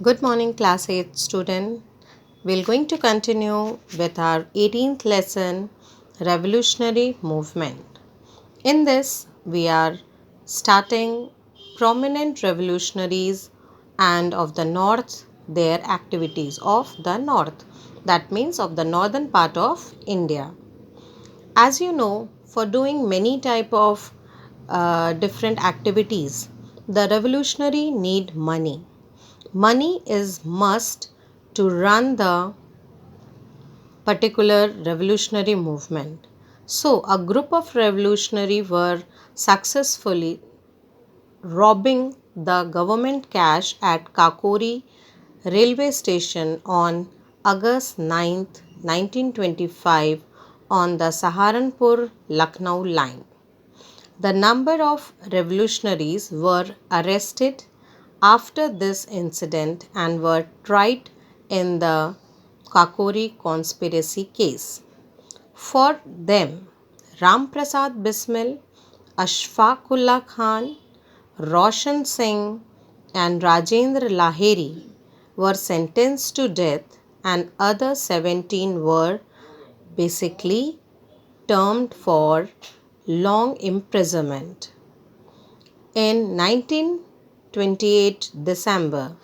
Good morning, class 8 student. We're going to continue with our 18th lesson, Revolutionary Movement. In this, we are starting prominent revolutionaries and of the North, their activities of the North. That means of the northern part of India. As you know, for doing many type of different activities, the revolutionary need money. Money is must to run the particular revolutionary movement. So a group of revolutionary were successfully robbing the government cash at Kakori railway station on August 9th, 1925 on the Saharanpur Lucknow line. The number of revolutionaries were arrested after this incident and were tried in the Kakori conspiracy case. For them, Ram Prasad Bismil, Ashfaqullah Khan, Roshan Singh, and Rajendra Lahiri were sentenced to death, and other 17 were basically termed for long imprisonment. In 1928 December,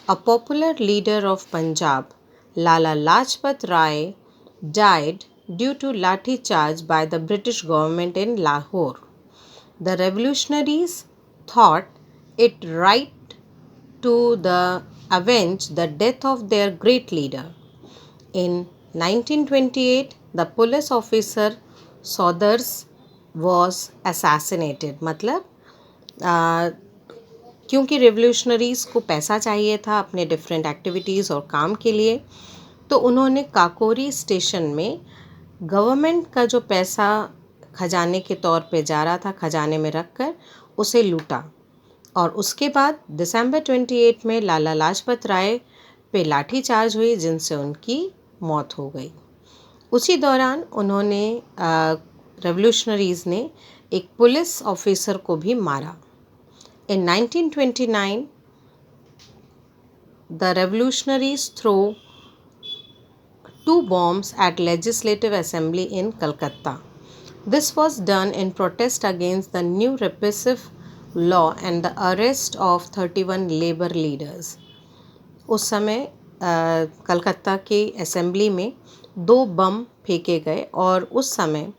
a popular leader of Punjab, Lala Lajpat Rai, died due to lathi charge by the British government in Lahore. The revolutionaries thought it right to avenge the death of their great leader. In 1928, the police officer Saunders was assassinated. मतलब क्योंकि रेवोल्यूशनरीज़ को पैसा चाहिए था अपने different activities और काम के लिए, तो उन्होंने काकोरी स्टेशन में गवर्नमेंट का जो पैसा खजाने के तौर पे जा रहा था, खजाने में रख कर उसे लूटा। और उसके बाद दिसंबर 28 में लाला लाजपत राय पे लाठी चार्ज हुई, जिनसे उनकी मौत हो गई। उसी दौरान उन्होंने रेवोल्यूशनरीज़ ने एक पुलिस ऑफिसर को भी मारा। In 1929, the revolutionaries threw two bombs at Legislative Assembly in Calcutta. This was done in protest against the new repressive law and the arrest of 31 labor leaders. उस समय कलकत्ता के असेंबली में 2 बम फेंके गए और उस समय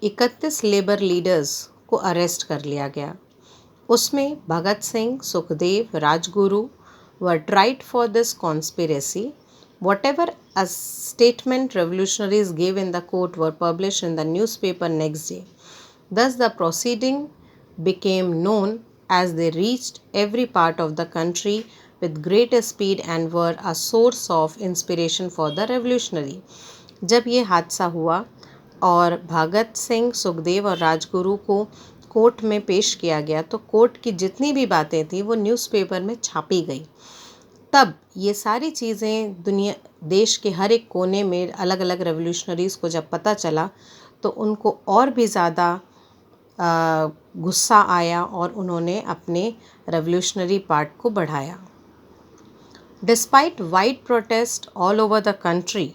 31 लेबर लीडर्स को अरेस्ट कर लिया गया। उसमें Bhagat Singh, Sukhdev, Rajguru were tried for this conspiracy. Whatever a statement revolutionaries gave in the court were published in the newspaper next day. Thus the proceeding became known as they reached every part of the country with great speed and were a source of inspiration for the revolutionary. जब ये हादसा हुआ और भगत सिंह, सुखदेव और राजगुरु को court में पेश किया गया, तो कोर्ट की जितनी भी बातें थी वो न्यूज़पेपर में छापी गई। तब ये सारी चीज़ें देश के हर एक कोने में अलग अलग रेवोल्यूशनरीज़ को जब पता चला, तो उनको और भी ज़्यादा गुस्सा आया और उन्होंने अपने रेवोल्यूशनरी पार्ट को बढ़ाया। Despite wide protest all over the country,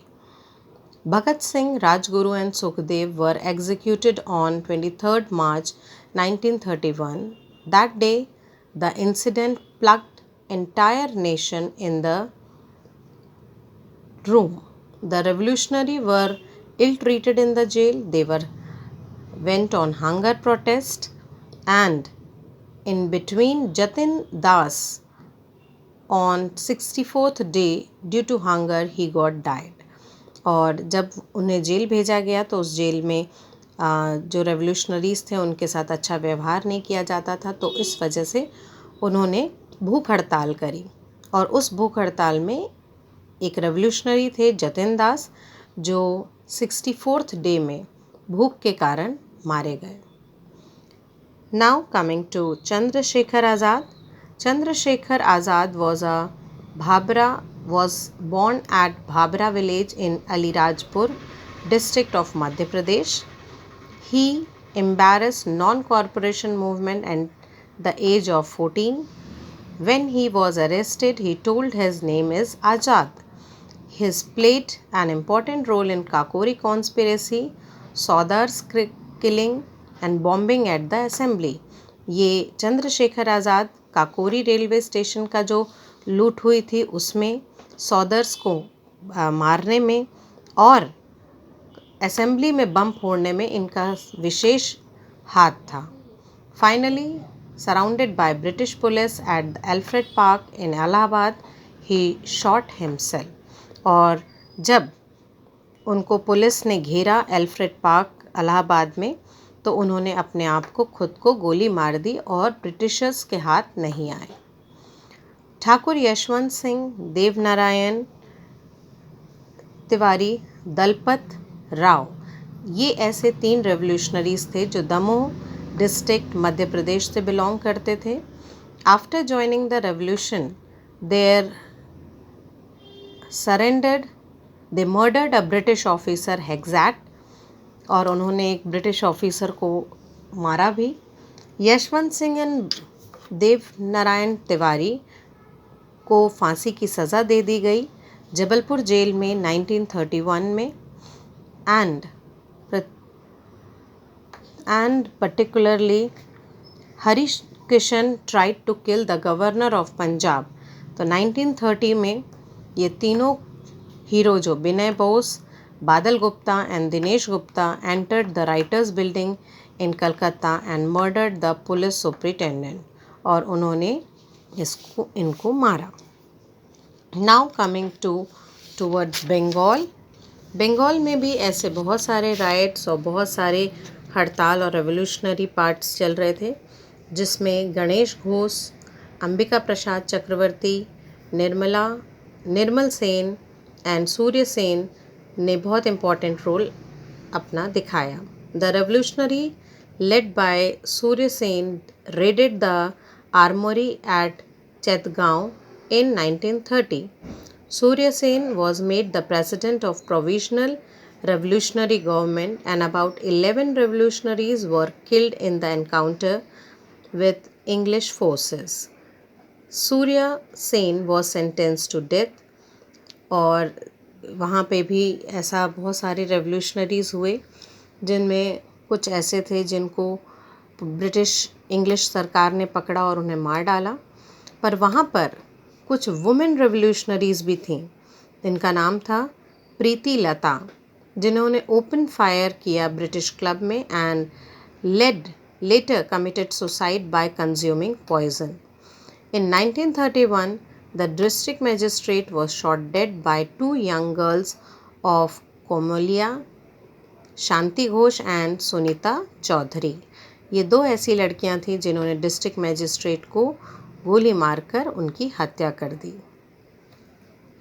Bhagat Singh, Rajguru and Sukhdev were executed on 23rd March 1931. That day, the incident plugged entire nation in the room. The revolutionary were ill-treated in the jail. They went on hunger protest, and in between Jatin Das on 64th day due to hunger he got died. और जब उन्हें jail भेजा गया तो उस jail में जो रेवोल्यूशनरीज़ थे उनके साथ अच्छा व्यवहार नहीं किया जाता था, तो इस वजह से उन्होंने भूख हड़ताल करी। और उस भूख हड़ताल में एक रेवोल्यूशनरी थे जतिन दास, जो 64th डे में भूख के कारण मारे गए। Now coming to Chandrashekhar Azad. Chandrashekhar Azad was born at Bhabra village in Alirajpur district of Madhya Pradesh. He embraced non-corporation movement at the age of 14. When he was arrested, he told his name is Azad. He played an important role in Kakori conspiracy, Saudar's killing and bombing at the assembly. ये Chandrashekhar Azad Kakori railway station का जो लूट हुई थी उसमें, सौदर्स को मारने में और असेंबली में बम फोड़ने में इनका विशेष हाथ था. Finally, surrounded by British police at the Alfred Park in Allahabad, he shot himself. और जब उनको पुलिस ने घेरा एल्फ्रेड पार्क इलाहाबाद में, तो उन्होंने अपने आप को खुद को गोली मार दी और ब्रिटिशर्स के हाथ नहीं आए. ठाकुर यशवंत सिंह, देवनारायण तिवारी, दलपत राव, ये ऐसे 3 रेवोल्यूशनरीज थे जो दमोह डिस्ट्रिक्ट मध्य प्रदेश से बिलोंग करते थे. After joining the revolution there surrendered, they murdered a British officer हेग्जैट, और उन्होंने एक ब्रिटिश ऑफिसर को मारा भी. यशवंत सिंह एंड देव नारायण तिवारी को फांसी की सज़ा दे दी गई जबलपुर जेल में 1931 में. and particularly Harish Kishan tried to kill the governor of Punjab. तो 1930 में ये तीनों हीरो जो Vinay Bose, Badal Gupta and Dinesh Gupta entered the Writers' Building in Calcutta and murdered the police superintendent, और उन्होंने इनको मारा. Now coming towards Bengal. Bengal में भी ऐसे बहुत सारे राइट्स और बहुत सारे हड़ताल और रेवोल्यूशनरी पार्ट्स चल रहे थे, जिसमें गणेश घोष, अंबिका प्रसाद चक्रवर्ती, निर्मल सेन एंड सूर्य सेन ने बहुत इम्पॉर्टेंट रोल अपना दिखाया. The revolutionary led by Surya Sen raided the armoury at Chittagong in 1930. Surya Sen was made the president of Provisional Revolutionary Government, and about 11 revolutionaries were killed in the encounter with English forces. Surya Sen was sentenced to death, और वहाँ पे भी ऐसा बहुत सारे रेवोल्यूशनरीज़ हुए जिनमें कुछ ऐसे थे जिनको ब्रिटिश इंग्लिश सरकार ने पकड़ा और उन्हें मार डाला. पर वहाँ पर कुछ वुमेन रेवोल्यूशनरीज़ भी थीं. इनका नाम था प्रीति लता, जिन्होंने ओपन फायर किया ब्रिटिश क्लब में and later committed suicide by consuming poison. In 1931 the district magistrate was shot dead by 2 young girls of Comilla, Shanti Ghosh and Sunita Chaudhary. ये 2 ऐसी लड़कियां थीं जिन्होंने डिस्ट्रिक्ट मैजिस्ट्रेट को गोली मारकर उनकी हत्या कर दी.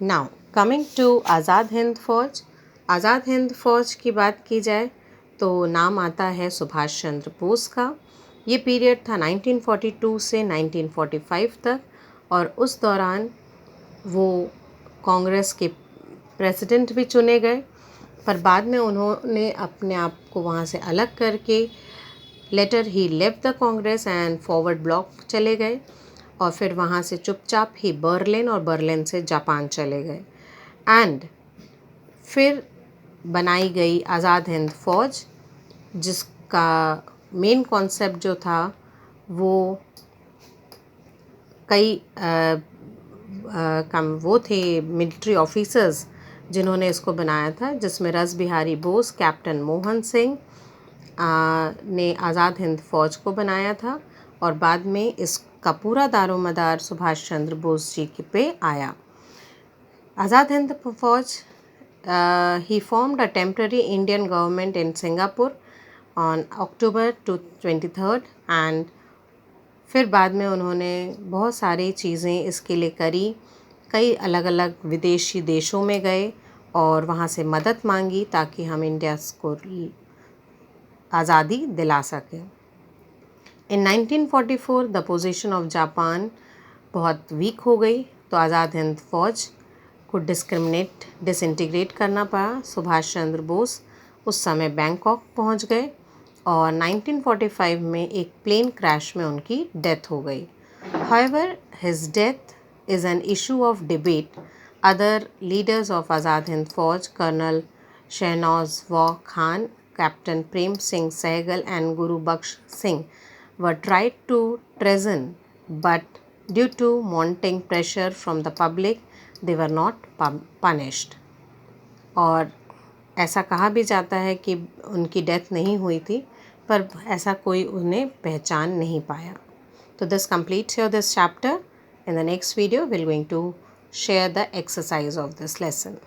Now coming to Azad Hind फौज. आज़ाद हिंद फौज की बात की जाए तो नाम आता है सुभाष चंद्र बोस का. ये पीरियड था 1942 से 1945 तक, और उस दौरान वो कांग्रेस के प्रेसिडेंट भी चुने गए. पर बाद में उन्होंने अपने आप को वहाँ से अलग करके लेटर ही left the Congress and Forward Bloc चले गए, और फिर वहाँ से चुपचाप ही बर्लिन और बर्लिन से जापान चले गए. एंड फिर बनाई गई आज़ाद हिंद फौज, जिसका मेन कॉन्सेप्ट जो था वो कई वो थे मिलिट्री ऑफिसर्स जिन्होंने इसको बनाया था, जिसमें रस बिहारी बोस, कैप्टन मोहन सिंह ने आज़ाद हिंद फौज को बनाया था, और बाद में इसका पूरा दारोमदार सुभाष चंद्र बोस जी पे आया. आज़ाद हिंद फौज he formed a temporary Indian government in Singapore on October 23rd, and फिर बाद में उन्होंने बहुत सारी चीज़ें इसके लिए करी. कई अलग अलग विदेशी देशों में गए और वहाँ से मदद मांगी ताकि हम इंडिया को आज़ादी दिला सकें. इन 1944 द पोजीशन ऑफ जापान बहुत वीक हो गई, तो आज़ाद हिंद फौज को डिसइंटीग्रेट करना पड़ा. सुभाष चंद्र बोस उस समय बैंकॉक पहुंच गए और 1945 में एक प्लेन क्रैश में उनकी डेथ हो गई. However his death is an issue of debate. Other leaders of Azad Hind Fauj, Colonel Shehnaz Wau Khan, Captain Prem Singh Sehgal, and Guru Baksh Singh, were tried to treason, but due to mounting pressure from the public, they were not punished. और ऐसा कहा भी जाता है कि उनकी death नहीं हुई थी, पर ऐसा कोई उन्हें पहचान नहीं पाया. So this completes here this chapter. In the next video, we're going to share the exercise of this lesson.